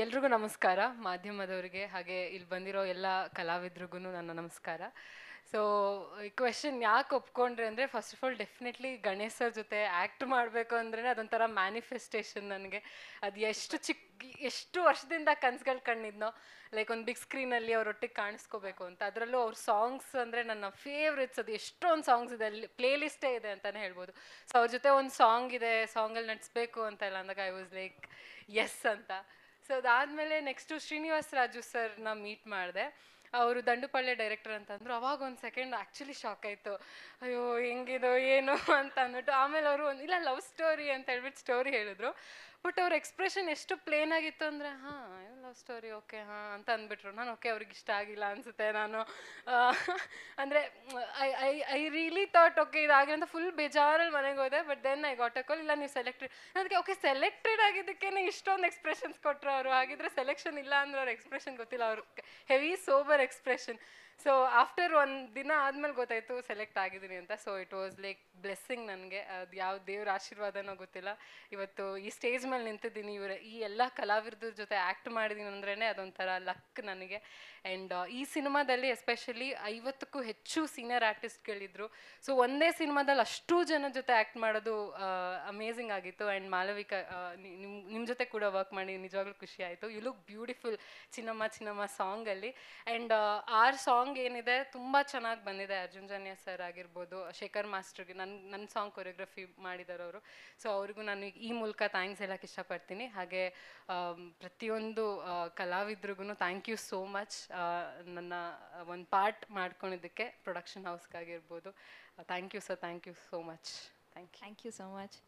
ಎಲ್ರಿಗೂ ನಮಸ್ಕಾರ, ಮಾಧ್ಯಮದವರಿಗೆ ಹಾಗೆ ಇಲ್ಲಿ ಬಂದಿರೋ ಎಲ್ಲ ಕಲಾವಿದ್ರಿಗೂ ನನ್ನ ನಮಸ್ಕಾರ. ಸೊ ಈ ಕ್ವೆಶನ್ ಯಾಕೆ ಒಪ್ಕೊಂಡ್ರೆ ಅಂದರೆ, first of all definitely Ganesh sir ಜೊತೆ ಆ್ಯಕ್ಟ್ ಮಾಡಬೇಕು ಅಂದ್ರೆ ಅದೊಂಥರ ಮ್ಯಾನಿಫೆಸ್ಟೇಷನ್ ನನಗೆ. ಅದು ಎಷ್ಟು ವರ್ಷದಿಂದ ಕನ್ಸುಗಳು ಕಂಡಿದ್ನೋ, ಲೈಕ್ ಒಂದು ಬಿಗ್ ಸ್ಕ್ರೀನಲ್ಲಿ ಅವರೊಟ್ಟಿಗೆ ಕಾಣಿಸ್ಕೋಬೇಕು ಅಂತ. ಅದರಲ್ಲೂ ಅವ್ರ ಸಾಂಗ್ಸ್ ಅಂದರೆ ನನ್ನ ಫೇವ್ರೆಟ್ಸ್. ಅದು ಎಷ್ಟೊಂದು ಸಾಂಗ್ಸ್ ಇದೆ, ಅಲ್ಲಿ ಪ್ಲೇ ಲಿಸ್ಟೇ ಇದೆ ಅಂತಲೇ ಹೇಳ್ಬೋದು. ಸೊ ಅವ್ರ ಜೊತೆ ಒಂದು ಸಾಂಗ್ ಇದೆ, ಸಾಂಗಲ್ಲಿ ನಟಿಸ್ಬೇಕು ಅಂತ ಎಲ್ಲ ಅಂದಾಗ ಐ ವಾಸ್ ಲೈಕ್ ಎಸ್ ಅಂತ. ಸೊ ಅದಾದಮೇಲೆ ನೆಕ್ಸ್ಟು ಶ್ರೀನಿವಾಸ್ ರಾಜು ಸರ್ನ ಮೀಟ್ ಮಾಡಿದೆ. ಅವರು ದಂಡುಪಾಳ್ಯ ಡೈರೆಕ್ಟರ್ ಅಂತಂದರು. ಅವಾಗ ಒಂದು ಸೆಕೆಂಡ್ ಆ್ಯಕ್ಚುಲಿ ಶಾಕ್ ಆಯಿತು. ಅಯ್ಯೋ ಹೆಂಗಿದೋ ಏನು ಅಂತ ಅಂದ್ಬಿಟ್ಟು. ಆಮೇಲೆ ಅವರು ಇಲ್ಲ ಲವ್ ಸ್ಟೋರಿ ಅಂತ ಹೇಳ್ಬಿಟ್ಟು ಸ್ಟೋರಿ ಹೇಳಿದ್ರು. ಬಟ್ ಅವ್ರ ಎಕ್ಸ್ಪ್ರೆಷನ್ ಎಷ್ಟು ಪ್ಲೇನ್ ಆಗಿತ್ತು ಅಂದರೆ, ಹಾಂ ಲವ್ ಸ್ಟೋರಿ ಓಕೆ ಹಾಂ ಅಂತ ಅಂದ್ಬಿಟ್ರು. ನಾನು ಓಕೆ ಅವ್ರಿಗೆ ಇಷ್ಟ ಆಗಿಲ್ಲ ಅನಿಸುತ್ತೆ. ನಾನು ಅಂದರೆ ಐ ರಿಯಲಿ ಥಾಟ್ ಓಕೆ ಇದಾಗಿ ಅಂತ ಫುಲ್ ಬೇಜಾರಲ್ಲಿ ಮನೆಗೆ ಹೋದೆ. But then I got a call, ಇಲ್ಲ ನೀವು ಸೆಲೆಕ್ಟೆಡ್. ಅದಕ್ಕೆ ಓಕೆ ಸೆಲೆಕ್ಟೆಡ್ ಆಗಿದ್ದಕ್ಕೇ ಇಷ್ಟೊಂದು ಎಕ್ಸ್ಪ್ರೆಷನ್ಸ್ ಕೊಟ್ಟರು ಅವರು. ಹಾಗಿದ್ರೆ ಸೆಲೆಕ್ಷನ್ ಇಲ್ಲ ಅಂದ್ರೆ ಅವ್ರ ಎಕ್ಸ್ಪ್ರೆಷನ್ ಗೊತ್ತಿಲ್ಲ, ಅವ್ರ heavy sober expression. So after ಒಂದು ದಿನ ಆದಮೇಲೆ ಗೊತ್ತಾಯಿತು ಸೆಲೆಕ್ಟ್ ಆಗಿದ್ದೀನಿ ಅಂತ. So it was like blessing ನನಗೆ. ಅದು ಯಾವ ದೇವ್ರ ಆಶೀರ್ವಾದನೋ ಗೊತ್ತಿಲ್ಲ, ಇವತ್ತು ಈ ಸ್ಟೇಜ್ ಮೇಲೆ ನಿಂತಿದ್ದೀನಿ. ಈ ಎಲ್ಲ ಕಲಾವಿದ್ರ ಜೊತೆ ಆ್ಯಕ್ಟ್ ಮಾಡಿದ್ದೀನಿ ಅಂದ್ರೇ ಅದೊಂಥರ ಲಕ್ ನನಗೆ. ಆ್ಯಂಡ್ ಈ ಸಿನಿಮಾದಲ್ಲಿ ಎಸ್ಪೆಷಲಿ 50ಕ್ಕೂ ಹೆಚ್ಚು ಸೀನಿಯರ್ ಆರ್ಟಿಸ್ಟ್ಗಳಿದ್ರು. ಸೊ ಒಂದೇ ಸಿನಿಮಾದಲ್ಲಿ ಅಷ್ಟು ಜನ ಜೊತೆ ಆ್ಯಕ್ಟ್ ಮಾಡೋದು ಅಮೇಝಿಂಗ್ ಆಗಿತ್ತು. ಆ್ಯಂಡ್ ಮಾಲವಿಕಾ, ನಿಮ್ಮ ಜೊತೆ ಕೂಡ ವರ್ಕ್ ಮಾಡಿ ನಿಜವಾಗ್ಲೂ ಖುಷಿ ಆಯಿತು. You look beautiful Chinnamma Chinnamma ಸಾಂಗಲ್ಲಿ. ಆ್ಯಂಡ್ ಆರ್ ಸಾಂಗ್ ಏನಿದೆ ತುಂಬ ಚೆನ್ನಾಗಿ ಬಂದಿದೆ. ಅರ್ಜುನ್ ಜನ್ಯ ಸರ್ ಆಗಿರ್ಬೋದು, ಶೇಖರ್ ಮಾಸ್ಟರ್ಗೆ ನನ್ನ ಸಾಂಗ್ ಕೊರಿಯೋಗ್ರಫಿ ಮಾಡಿದ್ದಾರೆ ಅವರು. ಸೊ ಅವ್ರಿಗೂ ನಾನು ಈ ಮೂಲಕ ಥ್ಯಾಂಕ್ಸ್ ಹೇಳಕ್ಕೆ ಇಷ್ಟಪಡ್ತೀನಿ. ಹಾಗೆ ಪ್ರತಿಯೊಂದು ಕಲಾವಿದ್ರಿಗೂ ಥ್ಯಾಂಕ್ ಯು ಸೋ ಮಚ್. ನನ್ನ ಒಂದು ಪಾರ್ಟ್ ಮಾಡ್ಕೊಂಡಿದ್ದಕ್ಕೆ ಪ್ರೊಡಕ್ಷನ್ ಹೌಸ್ಗಾಗಿರ್ಬೋದು. Thank you sir, thank you so much. Thank you so much.